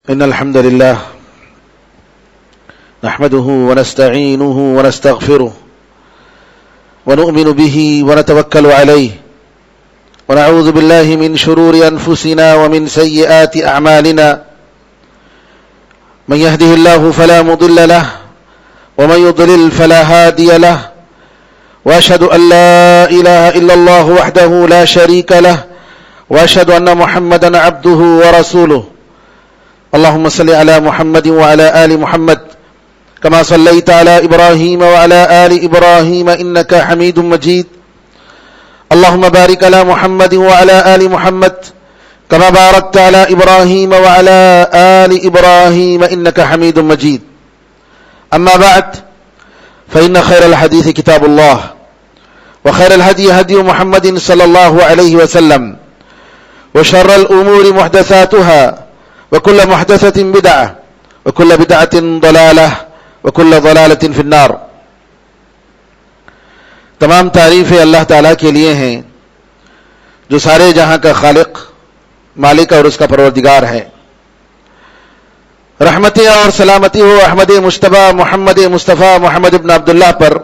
إن الحمد لله نحمده ونستعينه ونستغفره ونؤمن به ونتوكل عليه ونعوذ بالله من شرور أنفسنا ومن سيئات أعمالنا من يهده الله فلا مضل له ومن يضلل فلا هادي له وأشهد أن لا إله إلا الله وحده لا شريك له وأشهد أن محمدا عبده ورسوله اللهم صل على محمد وعلى آل محمد كما صليت على إبراهيم وعلى آل إبراهيم إنك حميد مجيد اللهم بارك على محمد وعلى آل محمد كما باركت على إبراهيم وعلى آل إبراهيم إنك حميد مجيد أما بعد فإن خير الحديث كتاب الله وخير الهدي هدي محمد صلى الله عليه وسلم وشر الأمور محدثاتها وكل محدثة بدعة وكل بدعة ضلالة وكل ضلالة في النار. تمام تعریفیں اللہ تعالیٰ کے لیے ہیں جو سارے جہاں کا خالق، مالک اور اس کا پروردگار ہے. رحمتیں اور سلامتی ہو احمد مجتبی محمد مصطفیٰ محمد ابن عبداللہ پر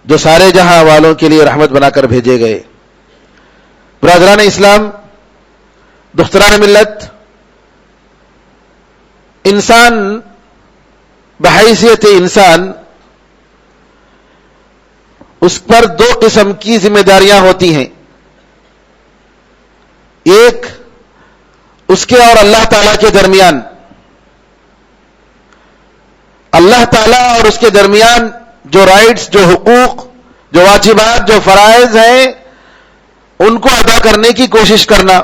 جو سارے جہاں والوں کے لیے رحمت بنا کر بھیجے گئے. برادران اسلام، دختران ملت، انسان بحیثیت انسان اس پر دو قسم کی ذمہ داریاں ہوتی ہیں. ایک اس کے اور اللہ تعالیٰ کے درمیان، اللہ تعالیٰ اور اس کے درمیان جو رائٹس، جو حقوق، جو واجبات، جو فرائض ہیں ان کو ادا کرنے کی کوشش کرنا.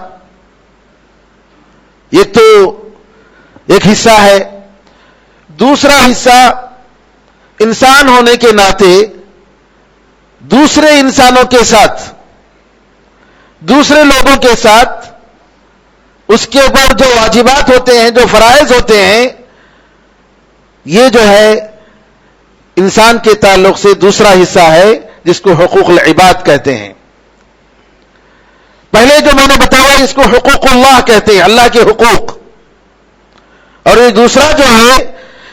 یہ تو ایک حصہ ہے. دوسرا حصہ انسان ہونے کے ناطے دوسرے انسانوں کے ساتھ، دوسرے لوگوں کے ساتھ اس کے اوپر جو واجبات ہوتے ہیں، جو فرائض ہوتے ہیں، یہ جو ہے انسان کے تعلق سے دوسرا حصہ ہے جس کو حقوق العباد کہتے ہیں. پہلے جو میں نے بتایا اس کو حقوق اللہ کہتے ہیں، اللہ کے حقوق. اور یہ دوسرا جو ہے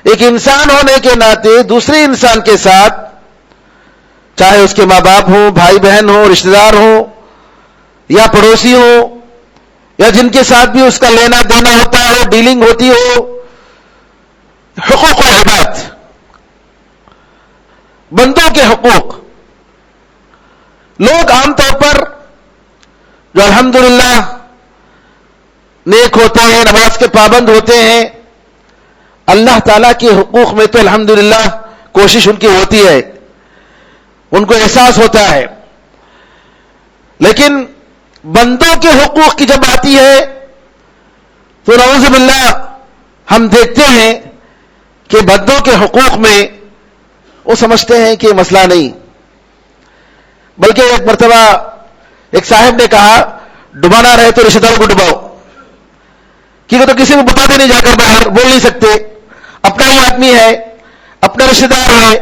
ایک انسان ہونے کے ناطے دوسرے انسان کے ساتھ، چاہے اس کے ماں باپ ہوں، بھائی بہن ہوں، رشتہ دار ہوں یا پڑوسی ہوں یا جن کے ساتھ بھی اس کا لینا دینا ہوتا ہو، ڈیلنگ ہوتی ہو، حقوق العباد، بندوں کے حقوق. لوگ عام طور پر جو الحمدللہ نیک ہوتے ہیں، نماز کے پابند ہوتے ہیں، اللہ تعالیٰ کے حقوق میں تو الحمدللہ کوشش ان کی ہوتی ہے، ان کو احساس ہوتا ہے. لیکن بندوں کے حقوق کی جب آتی ہے تو نعوذ باللہ ہم دیکھتے ہیں کہ بندوں کے حقوق میں وہ سمجھتے ہیں کہ مسئلہ نہیں. بلکہ ایک مرتبہ ایک صاحب نے کہا ڈبانا رہے تو رشتہ دار کو ڈباؤ، کیونکہ تو کسی کو بتاتے نہیں جا کر باہر بول نہیں سکتے، اپنا ہی آدمی ہے، اپنا رشتہ دار ہے.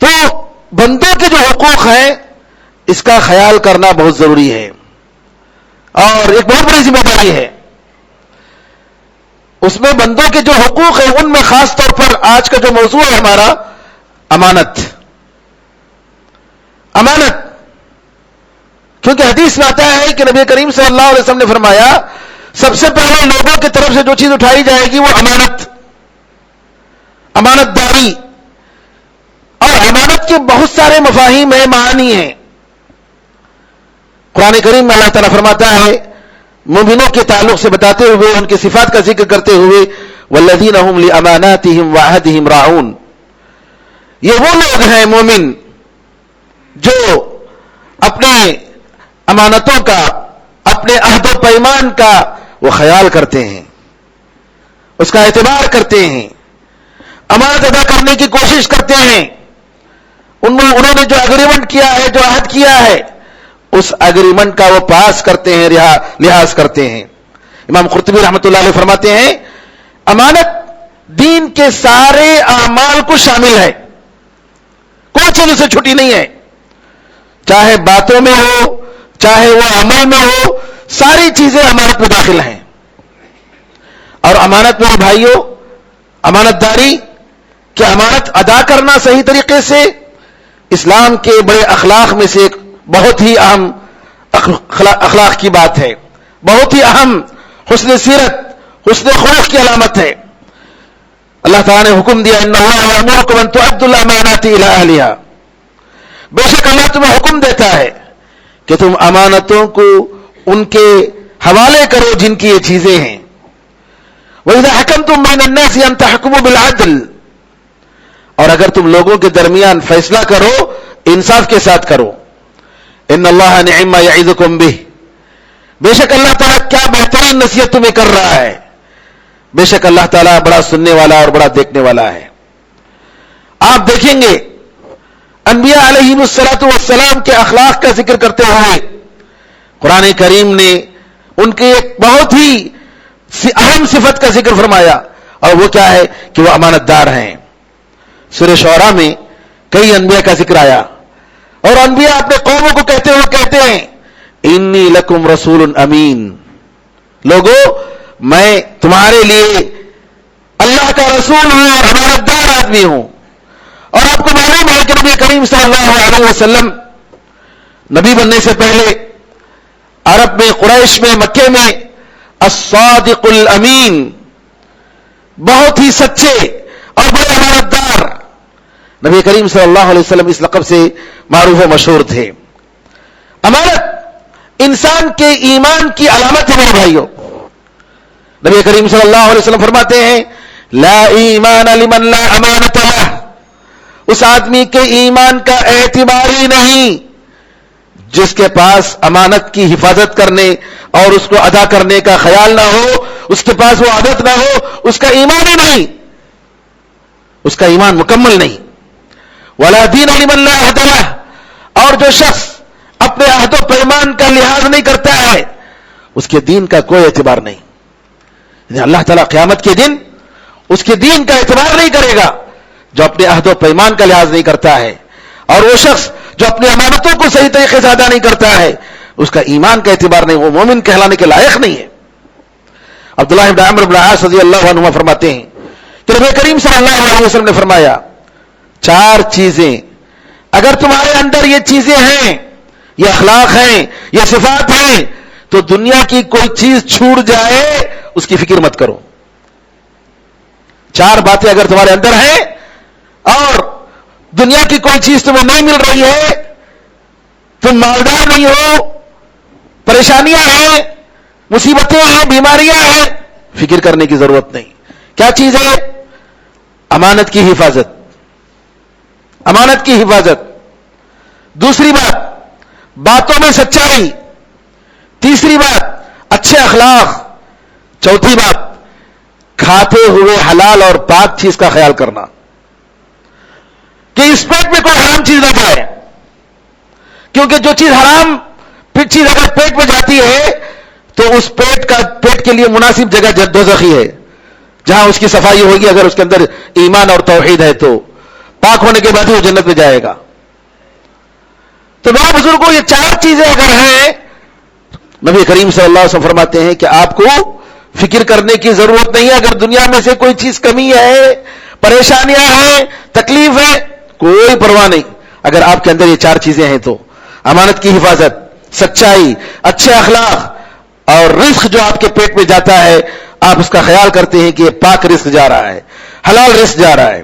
تو بندوں کے جو حقوق ہیں اس کا خیال کرنا بہت ضروری ہے اور ایک بہت بڑی ذمہ داری ہے. اس میں بندوں کے جو حقوق ہیں ان میں خاص طور پر آج کا جو موضوع ہے ہمارا امانت. امانت، کیونکہ حدیث میں آتا ہے کہ نبی کریم صلی اللہ علیہ وسلم نے فرمایا سب سے پہلے لوگوں کی طرف سے جو چیز اٹھائی جائے گی وہ امانت، امانت داری. اور امانت کے بہت سارے مفاہیم ہیں، معانی ہیں. قرآن کریم میں اللہ تعالیٰ فرماتا ہے مومنوں کے تعلق سے بتاتے ہوئے، ان کی صفات کا ذکر کرتے ہوئے، والذین هم لاماناتهم وعهدهم راعون. یہ وہ لوگ ہیں مومن جو اپنے امانتوں کا، اپنے عہد و پیمان کا وہ خیال کرتے ہیں، اس کا اعتبار کرتے ہیں، امانت ادا کرنے کی کوشش کرتے ہیں. انہوں نے جو اگریمنٹ کیا ہے، جو عہد کیا ہے، اس اگریمنٹ کا وہ پاس کرتے ہیں، لحاظ کرتے ہیں. امام قرطبی رحمۃ اللہ علیہ فرماتے ہیں امانت دین کے سارے اعمال کو شامل ہے، کوئی چیز اسے چھٹی نہیں ہے، چاہے باتوں میں ہو، چاہے وہ عمل میں ہو، ساری چیزیں امانت میں داخل ہیں. اور امانت میرے بھائیوں، امانت داری کہ امانت ادا کرنا صحیح طریقے سے اسلام کے بڑے اخلاق میں سے ایک بہت ہی اہم اخلاق کی بات ہے، بہت ہی اہم حسن سیرت، حسن خلق کی علامت ہے۔ اللہ تعالیٰ نے حکم دیا، ان اللہ یأمرکم ان تؤدوا الامانات الی اہلہا، بے شک اللہ تمہیں حکم دیتا ہے کہ تم امانتوں کو ان کے حوالے کرو جن کی یہ چیزیں ہیں۔ وَإِذَا حَكَمْتُم بَيْنَ النَّاسِ أَن تَحْكُمُوا بِالْعَدْلِ، اور اگر تم لوگوں کے درمیان فیصلہ کرو انصاف کے ساتھ کرو۔ ان اللہ نعم ما یعظکم بہ، بے شک اللہ تعالیٰ کیا بہترین نصیحت تمہیں کر رہا ہے، بے شک اللہ تعالیٰ بڑا سننے والا اور بڑا دیکھنے والا ہے۔ آپ دیکھیں گے انبیاء علیہم الصلوۃ والسلام کے اخلاق کا ذکر کرتے ہوئے قرآن کریم نے ان کے ایک بہت ہی اہم صفت کا ذکر فرمایا، اور وہ کیا ہے کہ وہ امانت دار ہیں۔ سورہ شعراء میں کئی انبیاء کا ذکر آیا، اور انبیاء اپنے قوموں کو کہتے ہوئے کہتے ہیں انی لکم رسول امین، لوگو میں تمہارے لیے اللہ کا رسول ہوں اور امانت دار آدمی ہوں۔ اور آپ کو معلوم ہے کہ نبی کریم صلی اللہ علیہ وسلم نبی بننے سے پہلے عرب میں، قریش میں، مکے میں الصادق الامین، بہت ہی سچے اور بڑے امانت دار نبی کریم صلی اللہ علیہ وسلم اس لقب سے معروف و مشہور تھے۔ امانت انسان کے ایمان کی علامت ہے میرے بھائیوں۔ نبی کریم صلی اللہ علیہ وسلم فرماتے ہیں لا ایمان لمن لا امانت لہ، اس آدمی کے ایمان کا اعتبار ہی نہیں جس کے پاس امانت کی حفاظت کرنے اور اس کو ادا کرنے کا خیال نہ ہو، اس کے پاس وہ عادت نہ ہو، اس کا ایمان ہی نہیں، اس کا ایمان مکمل نہیں۔ ولا دین لمن لا عہد لہ، اور جو شخص اپنے عہد و پیمان کا لحاظ نہیں کرتا ہے اس کے دین کا کوئی اعتبار نہیں، یعنی اللہ تعالیٰ قیامت کے دن اس کے دین کا اعتبار نہیں کرے گا جو اپنے عہد و پیمان کا لحاظ نہیں کرتا ہے، اور وہ شخص جو اپنی امانتوں کو صحیح طریقے سے ادا نہیں کرتا ہے اس کا ایمان کا اعتبار نہیں، وہ مومن کہلانے کے لائق نہیں ہے۔ عبداللہ بن عمرو بن العاص رضی اللہ عنہما فرماتے ہیں کہ نبی کریم صلی اللہ علیہ وسلم نے فرمایا 4 چیزیں اگر تمہارے اندر یہ چیزیں ہیں، یہ اخلاق ہیں، یہ صفات ہیں، تو دنیا کی کوئی چیز چھوٹ جائے اس کی فکر مت کرو۔ 4 باتیں اگر تمہارے اندر ہیں اور دنیا کی کوئی چیز تمہیں نہیں مل رہی ہے، تم مالدار نہیں ہو، پریشانیاں ہیں، مصیبتیں ہیں، بیماریاں ہیں، فکر کرنے کی ضرورت نہیں۔ کیا چیز ہے؟ امانت کی حفاظت، امانت کی حفاظت۔ دوسری بات باتوں میں سچائی، تیسری بات اچھے اخلاق، چوتھی بات کھاتے ہوئے حلال اور پاک چیز کا خیال کرنا کہ اس پیٹ میں کوئی حرام چیز نہ جائے، کیونکہ جو چیز حرام چیز اگر پیٹ میں جاتی ہے تو اس پیٹ کے لیے مناسب جگہ دوزخی ہے، جہاں اس کی صفائی ہوگی، اگر اس کے اندر ایمان اور توحید ہے تو پاک ہونے کے بعد ہی وہ جنت میں جائے گا۔ تو بڑا بزرگوں یہ 4 چیزیں اگر ہیں، نبی کریم صلی اللہ علیہ وسلم فرماتے ہیں کہ آپ کو فکر کرنے کی ضرورت نہیں ہے۔ اگر دنیا میں سے کوئی چیز کمی ہے، پریشانیاں ہیں، تکلیف ہے، کوئی پرواہ نہیں، اگر آپ کے اندر یہ 4 چیزیں ہیں تو امانت کی حفاظت، سچائی، اچھے اخلاق اور رزق جو آپ کے پیٹ میں جاتا ہے آپ اس کا خیال کرتے ہیں کہ یہ پاک رزق جا رہا ہے، حلال رزق جا رہا ہے۔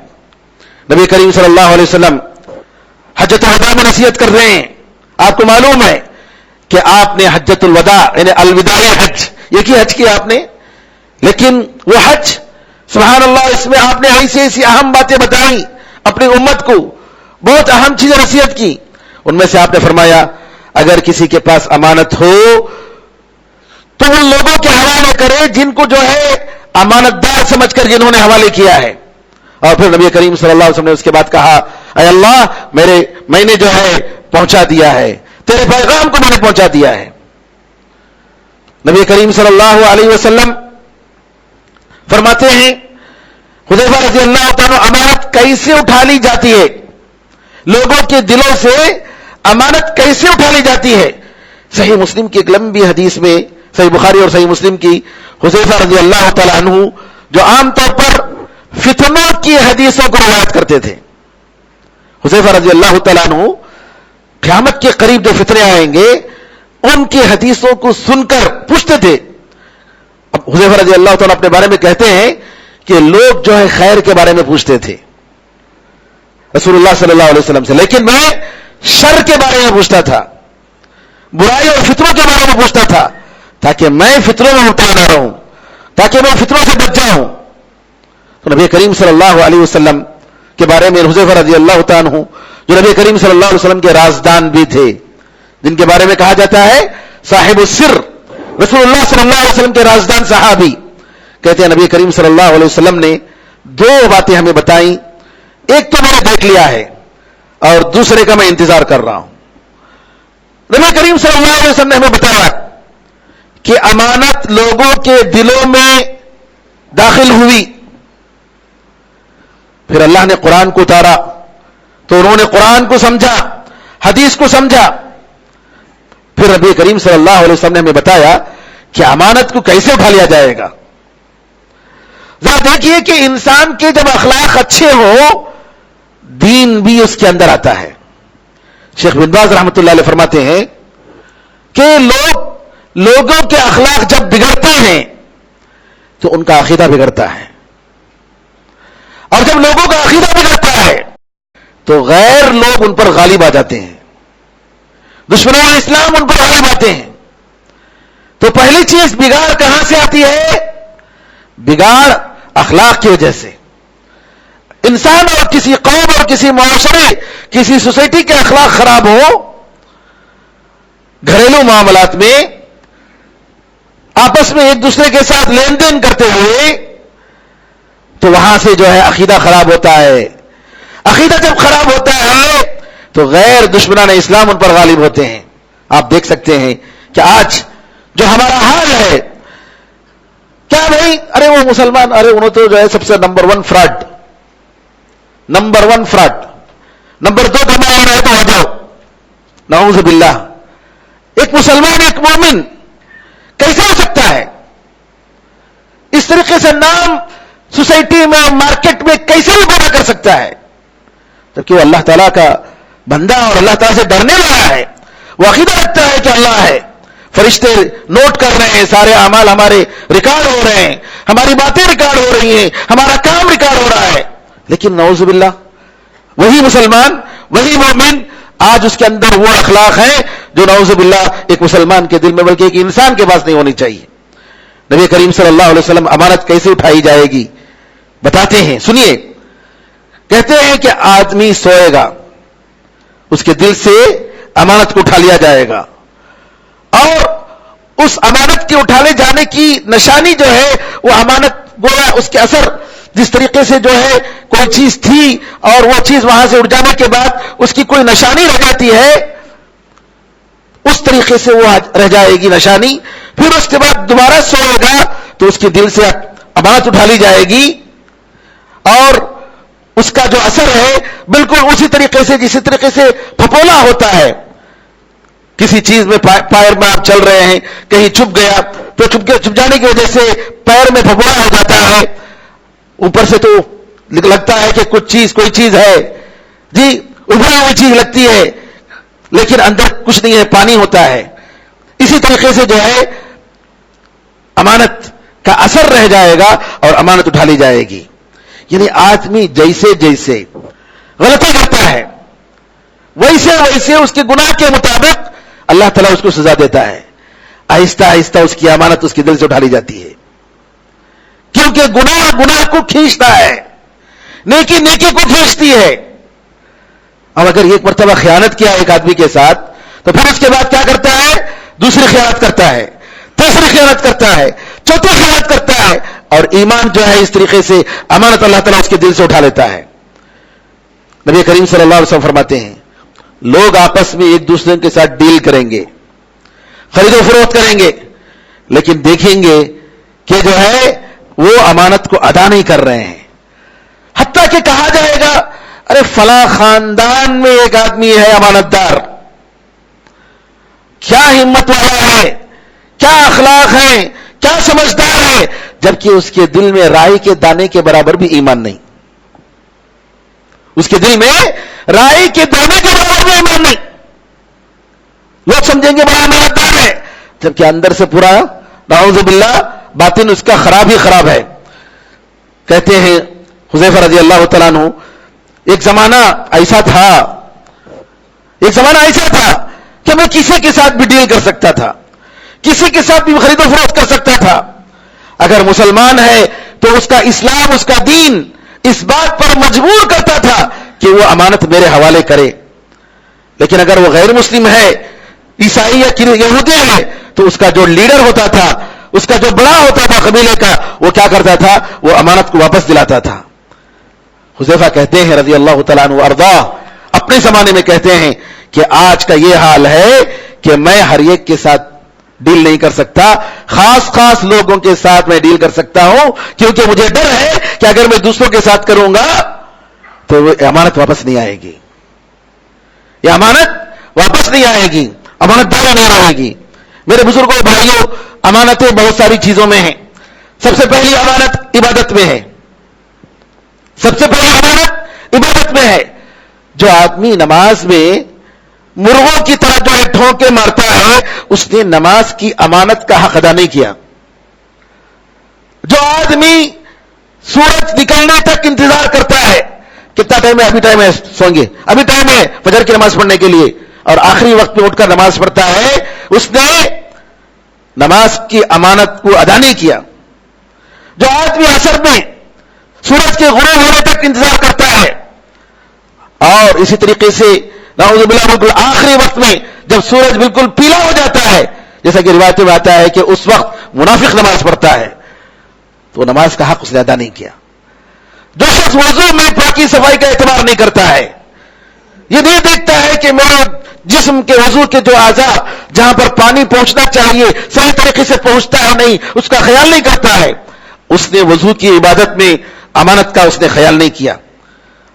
نبی کریم صلی اللہ علیہ وسلم حجۃ الوداع میں نصیحت کر رہے ہیں۔ آپ کو معلوم ہے کہ آپ نے حجۃ الوداع یعنی الوداعی حج یہ کی حج کیا آپ نے، لیکن وہ حج سبحان اللہ اس میں آپ نے ایسی اہم باتیں بتائیں اپنی امت کو، بہت اہم چیزیں نصیحت کی۔ ان میں سے آپ نے فرمایا اگر کسی کے پاس امانت ہو تو ان لوگوں کے حوالے کرے جن کو جو ہے امانت دار سمجھ کر جنہوں نے حوالے کیا ہے۔ اور پھر نبی کریم صلی اللہ علیہ وسلم نے اس کے بعد کہا اے اللہ میں نے جو ہے پہنچا دیا ہے، تیرے پیغام کو میں نے پہنچا دیا ہے۔ نبی کریم صلی اللہ علیہ وسلم فرماتے ہیں حذیفہ رضی اللہ تعالیٰ امانت کیسے اٹھا لی جاتی ہے، لوگوں کے دلوں سے امانت کیسے اٹھا لی جاتی ہے۔ صحیح مسلم کی ایک لمبی حدیث میں صحیح بخاری اور صحیح مسلم کی حذیفہ رضی اللہ تعالیٰ عنہ جو عام طور پر فتنوں کی حدیثوں کو روایت کرتے تھے. حذیفہ رضی اللہ تعالیٰ عنہ قیامت کے قریب جو فتنے آئیں گے ان کی حدیثوں کو سن کر پوچھتے تھے. اب حذیفہ رضی اللہ تعالیٰ اپنے بارے میں کہتے ہیں کہ لوگ جو ہے خیر کے بارے میں پوچھتے تھے رسول اللہ صلی اللہ علیہ وسلم سے، لیکن میں شر کے بارے میں پوچھتا تھا، برائی اور فتنوں کے بارے میں پوچھتا تھا، تاکہ میں فتنوں میں مبتلا نہ رہوں، تاکہ میں فتنوں سے بچ جاؤں. تو نبی کریم صلی اللہ علیہ وسلم کے بارے میں حذیفہ رضی اللہ تعالیٰ عنہ جو نبی کریم صلی اللہ علیہ وسلم کے رازدان بھی تھے، جن کے بارے میں کہا جاتا ہے صاحب السر، رسول اللہ صلی اللہ علیہ وسلم کے رازدان صحابی، کہتے ہیں نبی کریم صلی اللہ علیہ وسلم نے دو باتیں ہمیں بتائیں، ایک تو میں نے دیکھ لیا ہے اور دوسرے کا میں انتظار کر رہا ہوں. نبی کریم صلی اللہ علیہ وسلم نے ہمیں بتایا کہ امانت لوگوں کے دلوں میں داخل ہوئی، پھر اللہ نے قرآن کو اتارا تو انہوں نے قرآن کو سمجھا، حدیث کو سمجھا، پھر نبی کریم صلی اللہ علیہ وسلم نے ہمیں بتایا کہ امانت کو کیسے اٹھا لیا جائے گا. ذرا دیکھیے کہ انسان کے جب اخلاق اچھے ہو دین بھی اس کے اندر آتا ہے. شیخ بن باز رحمۃ اللہ علیہ فرماتے ہیں کہ لوگوں کے اخلاق جب بگڑتے ہیں تو ان کا عقیدہ بگڑتا ہے، اور جب لوگوں کا عقیدہ بگڑتا ہے تو غیر لوگ ان پر غالب آ جاتے ہیں، دشمنان اسلام ان پر غالب آتے ہیں. تو پہلی چیز بگاڑ کہاں سے آتی ہے؟ بگاڑ اخلاق کی وجہ سے. انسان اور کسی قوم اور کسی معاشرے کسی سوسائٹی کے اخلاق خراب ہو، گھریلو معاملات میں آپس میں ایک دوسرے کے ساتھ لین دین کرتے ہوئے، تو وہاں سے جو ہے عقیدہ خراب ہوتا ہے. عقیدہ جب خراب ہوتا ہے تو غیر دشمنان اسلام ان پر غالب ہوتے ہیں. آپ دیکھ سکتے ہیں کہ آج جو ہمارا حال ہے، کیا بھائی، ارے وہ مسلمان، ارے انہوں تو جو ہے سب سے number 1 fraud, number 1 fraud, number 2 کا معاملہ ہے تو آ جاؤ، نعوذ باللہ. ایک مسلمان ایک مومن کیسے ہو سکتا ہے؟ اس طریقے سے نام سوسائٹی میں مارکیٹ میں کیسے بھی بنا کر سکتا ہے؟ جبکہ وہ اللہ تعالیٰ کا بندہ اور اللہ تعالیٰ سے ڈرنے والا ہے، وہ عقیدہ رکھتا ہے کہ اللہ ہے، فرشتے نوٹ کر رہے ہیں، سارے اعمال ہمارے ریکارڈ ہو رہے ہیں، ہماری باتیں ریکارڈ ہو رہی ہیں، ہمارا کام ریکارڈ ہو رہا ہے. لیکن نعوذ باللہ وہی مسلمان، وہی مومن، آج اس کے اندر وہ اخلاق ہیں جو نعوذ باللہ ایک مسلمان کے دل میں بلکہ ایک انسان کے پاس نہیں ہونی چاہیے. نبی کریم صلی اللہ علیہ وسلم امانت کیسے اٹھائی جائے گی بتاتے ہیں، سنیے. کہتے ہیں کہ آدمی سوئے گا، اس کے دل سے امانت کو اٹھا لیا جائے گا، اور اس امانت کے اٹھالے جانے کی نشانی جو ہے وہ امانت گویا اس کے اثر جس طریقے سے جو ہے کوئی چیز تھی اور وہ چیز وہاں سے اٹھ جانے کے بعد اس کی کوئی نشانی رہ جاتی ہے، اس طریقے سے وہ رہ جائے گی نشانی. پھر اس کے بعد دوبارہ سوئے گا تو اس کے دل سے امانت اٹھا لی جائے گی، اور اس کا جو اثر ہے بالکل اسی طریقے سے جسی طریقے سے پھپولا ہوتا ہے. کسی چیز میں پیر میں آپ چل رہے ہیں، کہیں چھپ گیا تو چھپ جانے کی وجہ سے پیر میں پھپولا ہو جاتا ہے. اوپر سے تو لگتا ہے کہ کوئی چیز ہے، جی ابھری ہوئی چیز لگتی ہے، لیکن اندر کچھ نہیں ہے، پانی ہوتا ہے. اسی طریقے سے جو ہے امانت کا اثر رہ جائے گا اور امانت اٹھا لی جائے گی. یعنی آدمی جیسے جیسے غلطی کرتا ہے ویسے ویسے اس کے گناہ کے مطابق اللہ تعالیٰ اس کو سزا دیتا ہے. آہستہ آہستہ اس کی امانت اس کے دل سے اٹھا لی جاتی ہے، کیونکہ گناہ کو کھینچتا ہے، نیکی کو کھینچتی ہے. اب اگر ایک مرتبہ خیانت کیا ایک آدمی کے ساتھ تو پھر اس کے بعد کیا کرتا ہے؟ دوسری خیانت کرتا ہے، تیسری خیانت کرتا ہے، چوتھی خیانت کرتا ہے، اور ایمان جو ہے اس طریقے سے امانت اللہ تعالیٰ اس کے دل سے اٹھا لیتا ہے. نبی کریم صلی اللہ علیہ وسلم فرماتے ہیں لوگ آپس میں ایک دوسرے کے ساتھ ڈیل کریں گے، خرید و فروخت کریں گے، لیکن دیکھیں گے کہ جو ہے وہ امانت کو ادا نہیں کر رہے ہیں. حتیٰ کہ کہا جائے گا ارے فلاں خاندان میں ایک آدمی ہے امانت دار، کیا ہمت والا ہے کیا اخلاق ہیں، کیا سمجھدار ہے، جبکہ اس کے دل میں رائی کے دانے کے برابر بھی ایمان نہیں. اس کے دل میں رائی کے دانے کے برابر بھی ایمان نہیں. لوگ سمجھیں گے بڑا ایماندار ہے، جبکہ اندر سے پورا نعوذ باللہ باطن اس کا خراب ہی خراب ہے. کہتے ہیں حذیفہ رضی اللہ تعالیٰ عنہ، ایک زمانہ ایسا تھا کہ میں کسی کے ساتھ بھی ڈیل کر سکتا تھا، کسی کے ساتھ بھی خرید و فروخت کر سکتا تھا. اگر مسلمان ہے تو اس کا اسلام، اس کا دین اس بات پر مجبور کرتا تھا کہ وہ امانت میرے حوالے کرے. لیکن اگر وہ غیر مسلم ہے، عیسائی یا یہودی ہے، تو اس کا جو لیڈر ہوتا تھا، اس کا جو بڑا ہوتا تھا قبیلے کا، وہ کیا کرتا تھا؟ وہ امانت کو واپس دلاتا تھا. حذیفہ کہتے ہیں رضی اللہ تعالیٰ عنہ ارضا، اپنے زمانے میں کہتے ہیں کہ آج کا یہ حال ہے کہ میں ہر ایک کے ساتھ ڈیل نہیں کر سکتا، خاص لوگوں کے ساتھ میں ڈیل کر سکتا ہوں، کیونکہ مجھے ڈر ہے کہ اگر میں دوسروں کے ساتھ کروں گا تو وہ امانت واپس نہیں آئے گی، یہ امانت واپس نہیں آئے گی، امانت داری نہیں رہے گی. میرے بزرگوں بھائیوں، امانتیں بہت ساری چیزوں میں ہیں. سب سے پہلی امانت عبادت میں ہے. سب سے پہلی امانت عبادت میں ہے. جو آدمی نماز میں مرغوں کی طرح جو ہے ٹھونکے مارتا ہے، اس نے نماز کی امانت کا حق ادا نہیں کیا. جو آدمی سورج نکلنے تک انتظار کرتا ہے، کتنا ٹائم ہے، ابھی ٹائم ہے سوئیں گے، ابھی ٹائم ہے فجر کی نماز پڑھنے کے لیے، اور آخری وقت میں اٹھ کر نماز پڑھتا ہے، اس نے نماز کی امانت کو ادا نہیں کیا. جو آدمی عصر میں سورج کے غروب ہونے تک انتظار کرتا ہے، اور اسی طریقے سے نعوذ باللہ بالکل آخری وقت میں جب سورج بالکل پیلا ہو جاتا ہے، جیسا کہ روایتوں میں آتا ہے کہ اس وقت منافق نماز پڑھتا ہے، تو نماز کا حق اس نے ادا نہیں کیا. جو شخص وضو میں پاکی صفائی کا اعتبار نہیں کرتا ہے، یہ نہیں دیکھتا ہے کہ میرے جسم کے وضو کے جو اعضاء جہاں پر پانی پہنچنا چاہیے صحیح طریقے سے پہنچتا ہے نہیں، اس کا خیال نہیں کرتا ہے، اس نے وضو کی عبادت میں امانت کا اس نے خیال نہیں کیا.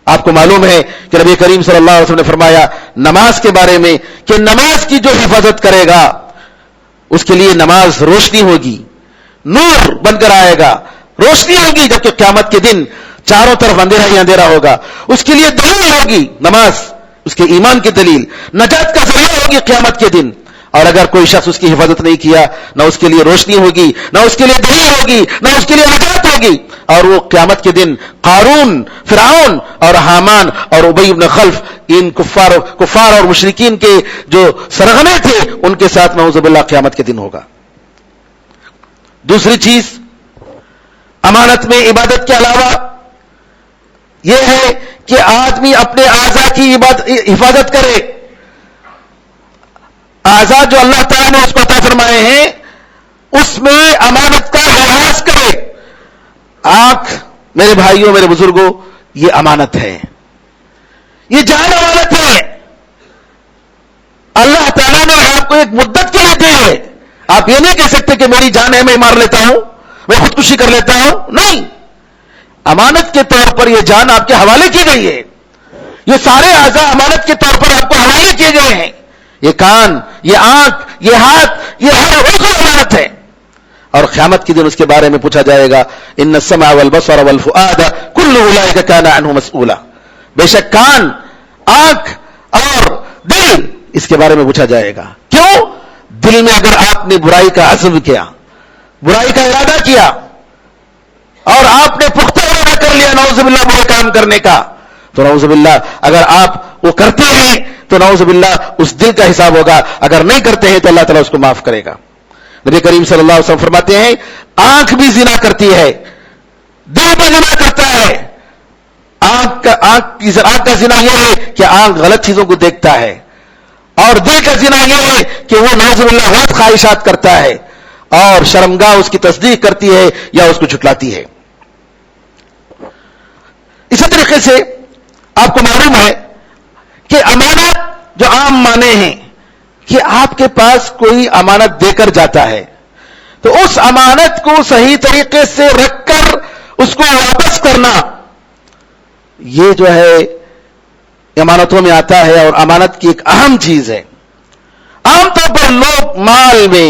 آپ کو معلوم ہے کہ نبی کریم صلی اللہ علیہ وسلم نے فرمایا نماز کے بارے میں کہ نماز کی جو حفاظت کرے گا اس کے لیے نماز روشنی ہوگی، نور بن کر آئے گا، روشنی ہوگی، جبکہ قیامت کے دن چاروں طرف اندھیرا ہی اندھیرا ہوگا. اس کے لیے دلیل ہوگی نماز، اس کے ایمان کی دلیل، نجات کا ذریعہ ہوگی قیامت کے دن. اور اگر کوئی شخص اس کی حفاظت نہیں کیا، نہ اس کے لیے روشنی ہوگی، نہ اس کے لیے دلیل ہوگی، نہ اس کے لیے نجات ہوگی، اور وہ قیامت کے دن قارون، فرعون اور حامان اور ابی بن خلف، ان کفار اور مشرکین کے جو سرغنے تھے، ان کے ساتھ نعوذ باللہ قیامت کے دن ہوگا. دوسری چیز امانت میں عبادت کے علاوہ یہ ہے کہ آدمی اپنے اعضاء کی حفاظت کرے. اعضاء جو اللہ تعالیٰ نے اس کو عطا فرمائے ہیں، اس میں امانت کا لحاظ کرے. آنکھ، میرے بھائیوں، میرے بزرگوں، یہ امانت ہے، یہ جان امانت ہے. اللہ تعالیٰ نے آپ کو ایک مدت کے لیے دی ہے. آپ یہ نہیں کہہ سکتے کہ میری جان ہے میں مار لیتا ہوں، میں خودکشی کر لیتا ہوں. نہیں، امانت کے طور پر یہ جان آپ کے حوالے کی گئی ہے. یہ سارے اعضاء امانت کے طور پر آپ کو حوالے کیے گئے ہیں. یہ کان، یہ آنکھ، یہ ہاتھ، یہ ہر عضو امانت ہے. اور قیامت کے دن اس کے بارے میں پوچھا جائے گا ان السمع والبصر والفؤاد كل اولئک کان عنہ مسئولا. بے شک کان، آنکھ اور دل اس کے بارے میں پوچھا جائے گا. کیوں؟ دل میں اگر آپ نے برائی کا عزم کیا، برائی کا ارادہ کیا، اور آپ نے پختہ ارادہ کر لیا نعوذ باللہ برے کام کرنے کا، تو نعوذ باللہ اگر آپ وہ کرتے ہیں تو نعوذ باللہ اس دل کا حساب ہوگا. اگر نہیں کرتے ہیں تو اللہ تعالیٰ اس کو معاف کرے گا. نبی کریم صلی اللہ علیہ وسلم فرماتے ہیں آنکھ بھی زنا کرتی ہے، دل بھی زنا کرتا ہے. آنکھ کا زنا یہ ہے کہ آنکھ غلط چیزوں کو دیکھتا ہے، اور دل کا زنا یہ ہے کہ وہ نعوذ باللہ غلط خواہشات کرتا ہے، اور شرمگاہ اس کی تصدیق کرتی ہے یا اس کو جھٹلاتی ہے. اسی طریقے سے آپ کو معلوم ہے کہ امانت جو عام معنی ہیں کہ آپ کے پاس کوئی امانت دے کر جاتا ہے تو اس امانت کو صحیح طریقے سے رکھ کر اس کو واپس کرنا، یہ جو ہے امانتوں میں آتا ہے اور امانت کی ایک اہم چیز ہے. عام طور پر لوگ مال میں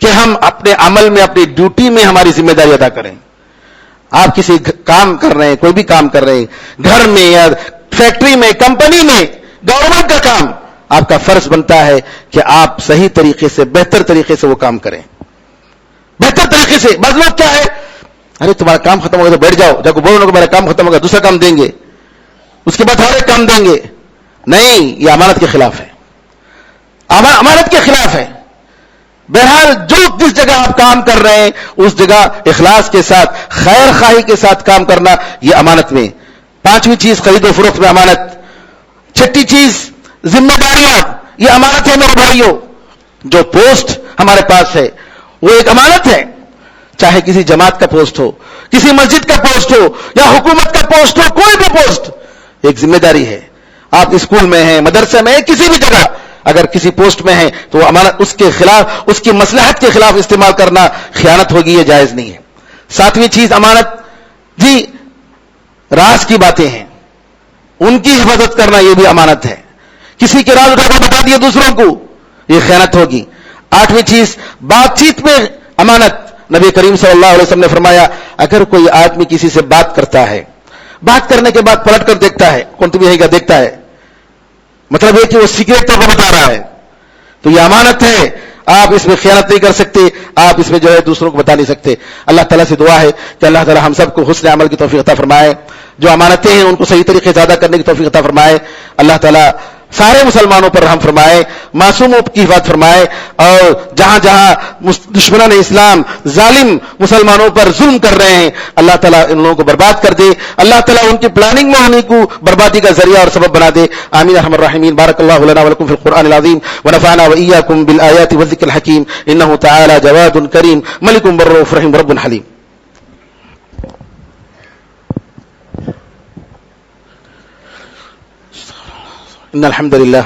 کہ ہم اپنے عمل میں، اپنی ڈیوٹی میں ہماری ذمہ داری ادا کریں. آپ کسی کام کر رہے ہیں، کوئی بھی کام کر رہے ہیں، گھر میں یا فیکٹری میں، کمپنی میں، گورنمنٹ کا کام، آپ کا فرض بنتا ہے کہ آپ صحیح طریقے سے، بہتر طریقے سے وہ کام کریں. بہتر طریقے سے. بعض لوگ کیا ہے، ارے تمہارا کام ختم ہوگا تو بیٹھ جاؤ، جب بولو کہ میرا کام ختم ہوگا دوسرا کام دیں گے، اس کے بعد اور ایک کام دیں گے. نہیں، یہ امانت کے خلاف ہے، امانت کے خلاف ہے. بہرحال جو جس جگہ آپ کام کر رہے ہیں اس جگہ اخلاص کے ساتھ، خیر خواہی کے ساتھ کام کرنا، یہ امانت میں. پانچویں چیز خرید و فروخت میں امانت. چھٹی چیز ذمہ داریاں، یہ امانت ہے میرے بھائیوں. جو پوسٹ ہمارے پاس ہے وہ ایک امانت ہے، چاہے کسی جماعت کا پوسٹ ہو، کسی مسجد کا پوسٹ ہو یا حکومت کا پوسٹ ہو، کوئی بھی پوسٹ ایک ذمہ داری ہے. آپ اسکول میں ہیں، مدرسے میں، کسی بھی جگہ اگر کسی پوسٹ میں ہے تو وہ امانت، اس کے خلاف، اس کی مصلحت کے خلاف استعمال کرنا خیانت ہوگی، یہ جائز نہیں ہے. ساتویں چیز امانت، جی راز کی باتیں ہیں، ان کی حفاظت کرنا یہ بھی امانت ہے. کسی کے راز اٹھا کر بتا دیے دوسروں کو، یہ خیانت ہوگی. آٹھویں چیز بات چیت میں امانت. نبی کریم صلی اللہ علیہ وسلم نے فرمایا اگر کوئی آدمی کسی سے بات کرتا ہے، بات کرنے کے بعد پلٹ کر دیکھتا ہے، کون تم یہی کا دیکھتا ہے، مطلب یہ کہ وہ سیکریٹ طور پر بتا رہا ہے، تو یہ امانت ہے. آپ اس میں خیانت نہیں کر سکتے، آپ اس میں جو ہے دوسروں کو بتا نہیں سکتے. اللہ تعالیٰ سے دعا ہے کہ اللہ تعالیٰ ہم سب کو حسن عمل کی توفیق عطا فرمائے، جو امانتیں ہیں ان کو صحیح طریقے سے ادا کرنے کی توفیق عطا فرمائے. اللہ تعالیٰ سارے مسلمانوں پر رحم فرمائے، معصوموں کی حفاظت فرمائے، اور جہاں جہاں دشمنان اسلام ظالم مسلمانوں پر ظلم کر رہے ہیں اللہ تعالیٰ ان لوگوں کو برباد کر دے. اللہ تعالیٰ ان کی پلاننگ میں ہونے کو بربادی کا ذریعہ اور سبب بنا دے. آمین ارحم الراحمین. بارک اللہ لنا ولکم فی القرآن العظیم ونفعنا وإياکم بالآیات والذکر الحکیم. انہ تعالی جواد کریم ملک بر رؤوف رحیم رب حلیم. إن الحمد لله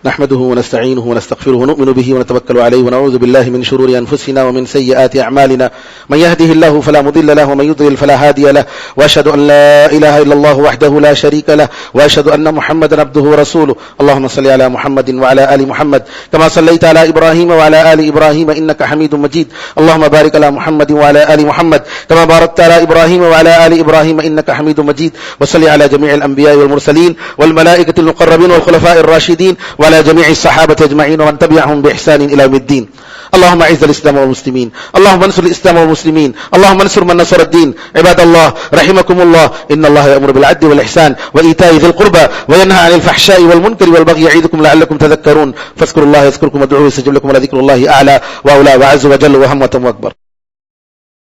نحمده ونستعينه ونستغفره ونؤمن به ونتوكل عليه ونعوذ بالله من شرور أنفسنا ومن سيئات أعمالنا من يهده الله فلا مضل له ومن يضلل فلا هادي له وأشهد أن لا إله إلا الله وحده لا شريك له وأشهد أن محمدا عبده ورسوله. اللهم صل على محمد وعلى آل محمد كما صليت على إبراهيم وعلى آل إبراهيم إنك حميد مجيد. اللهم بارك على محمد وعلى آل محمد كما باركت على إبراهيم وعلى آل إبراهيم إنك حميد مجيد. وصل على جميع الأنبياء والمرسلين والملائكة المقربين والخلفاء الراشدين وعلى جميع الصحابة أجمعين ومن تبعهم بإحسان إلى يوم الدين. اللهم اعز الإسلام والمسلمين، اللهم انصر الإسلام والمسلمين، اللهم انصر من نصر الدين. عباد الله رحمكم الله، إن الله يأمر بالعدل والإحسان وإيتاء ذي القربى وينهى عن الفحشاء والمنكر والبغي يعظكم لعلكم تذكرون. فاذكروا الله يذكركم وادعوه يستجب لكم ولذكر الله أعلى وأولى وأعز وجل وهم وأكبر.